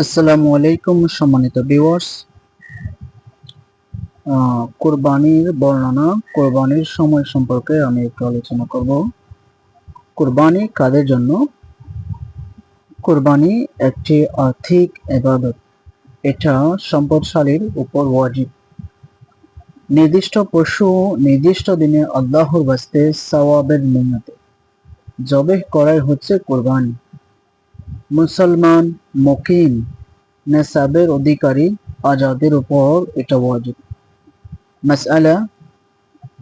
আসসালামু আলাইকুম সম্মানিত ভিউয়ার্স। কুরবানির বর্ণনা, কুরবানির সময় সম্পর্কে আমি একটু আলোচনা করব। কুরবানি কাদের জন্য? কুরবানি একটি আর্থিক ইবাদত। এটা সম্পদশালীর উপর ওয়াজিব। নির্দিষ্ট পশু নির্দিষ্ট দিনে আল্লাহর বাস্তে সওয়াবের নিয়তে জবেহ করাই হচ্ছে কুরবানি। মুসলমান মুকিম নেসাবের অধিকারী আজাদের উপর এটা ওয়াজিব। মাসআলা,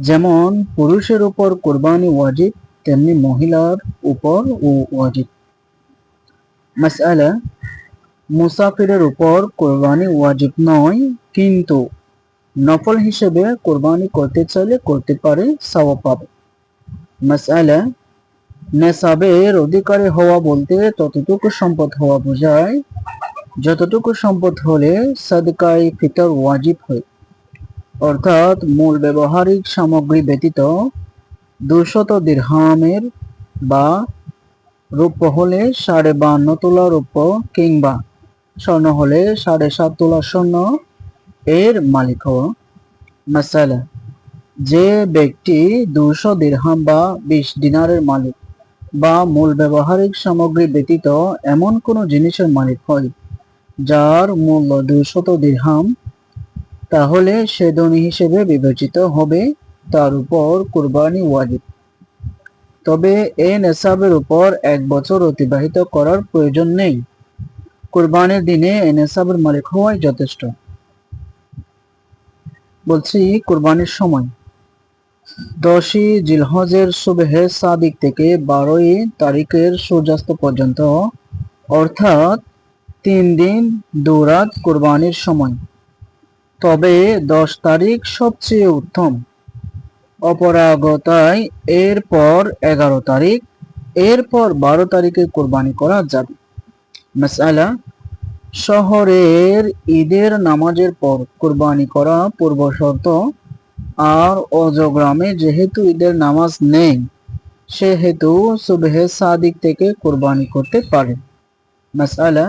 যেমন পুরুষের উপর কুরবানি ওয়াজিব, তেমনি মহিলার উপর ওয়াজিব। মাসআলা, মুসাফিরের উপর কুরবানি ওয়াজিব নয়, কিন্তু নফল হিসেবে কুরবানি করতে চাইলে করতে পারে, সওয়াব পাবে। মাসআলা, নেসাবের অধিকারী হওয়া বলতে ততটুকু সম্পদ হওয়া বোঝায় যতটুকু সম্পদ হলে সাদকায়ে ফিতর ওয়াজিব হয়, অর্থাৎ মূল ব্যবহারিক সামগ্রী ব্যতীত 200 দিরহামের বা রৌপ্য হলে 52.5 তোলা রৌপ্য কিংবা স্বর্ণ হলে 7.5 তোলা স্বর্ণ এর মালিক হওয়া। মাসালা, যে ব্যক্তি 200 দিরহাম বা 20 দিনারের মালিক বা মূল ব্যবহারিক সামগ্রী ব্যতীত এমন কোনো জিনিসের মালিক হয় যার মূল্য 200 দিরহাম, তাহলে সে ধনী হিসেবে বিবেচিত হবে, তার উপর কুরবানি ওয়াজিব। তবে এই নেসাবের উপর 1 বছর অতিবাহিত করার প্রয়োজন নেই। কুরবানির দিনে এই নেসাবের মালিক হওয়াই যথেষ্ট। বলছি কুরবানির সময় 10ই জিলহজের সুবহে সাদিক থেকে 12ই তারিখের সূর্যাস্ত পর্যন্ত, অর্থাৎ 3 দিন 2 রাত কুরবানির সময়। তবে 10 তারিখ সবচেয়ে উত্তম। অপরাগতায় এরপর 11 তারিখ, এরপর 12 তারিখে কোরবানি করা যাবে। মাসআলা, শহরের ঈদের নামাজের পর কোরবানি করা পূর্ব শর্ত, আর অজগ্রামে যেহেতু ঈদের নামাজ নেই সেহেতু সুবহে সাদিক থেকে কোরবানি করতে পারে। মাসআলা,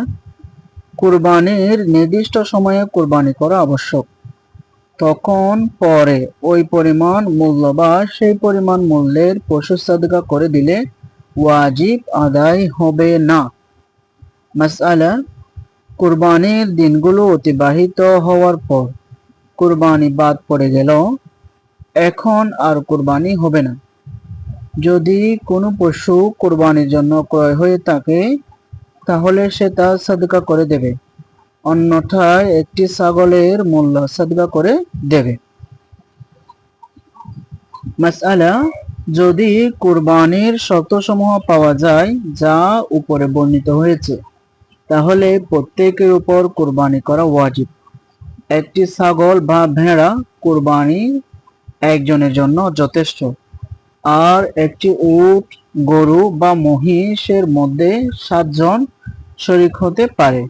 কুরবানির নির্দিষ্ট সময়ে কোরবানি করা আবশ্যক। তখন পরে ওই পরিমাণ মূল্য বা সেই পরিমাণ মূল্যের পশু সাদকা করে দিলে ওয়াজিব আদায় হবে না। মাসআলা, কুরবানির দিনগুলো অতিবাহিত হওয়ার পর কুরবানি বাদ পড়ে গেল, এখন আর কুরবানি হবে না। যদি কোনো পশু কুরবানির জন্য ক্রয় হয়ে থাকে তাহলে সে তা সাদকা করে দেবে, অন্যথায় একটি ছাগলের মূল্য সাদকা করে দেবে। মাসআলা, যদি কুরবানির শর্তসমূহ পাওয়া যায় যা উপরে বর্ণিত হয়েছে, তাহলে প্রত্যেকের উপর কুরবানি করা ওয়াজিব। একটি ছাগল বা ভেড়া কুরবানি একজনের জন্য যথেষ্ট, আর একটি উট, গরু বা মহিষের মধ্যে 7 জন শরীক হতে পারে।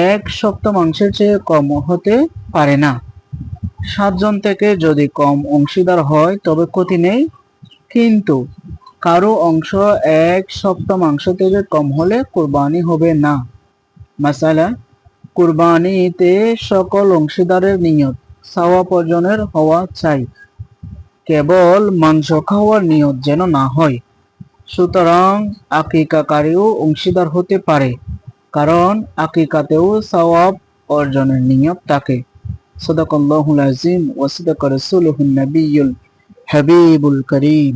1/7 চেয়ে কম হতে পারে না। 7 জন থেকে যদি কম অংশীদার হয় তবে ক্ষতি নেই, কিন্তু কারো অংশ 1/7 থেকে কম হলে কুরবানি হবে না। মাসালা, কুরবানিতে সকল অংশীদারের নিয়ত সওয়াব অর্জনের হওয়া চাই, কেবল মাংস খাওয়ার নিয়ত যেন না হয়। সুতরাং আকিকাকারীও অংশীদার হতে পারে, কারণ আকিকাতেও সওয়াব অর্জনের নিয়ত থাকে। সাদাকাল্লাহুল আযীম ওয়া সাদাকা রাসূলুহুন নবিয়্যুল হাবিবুল কারীম।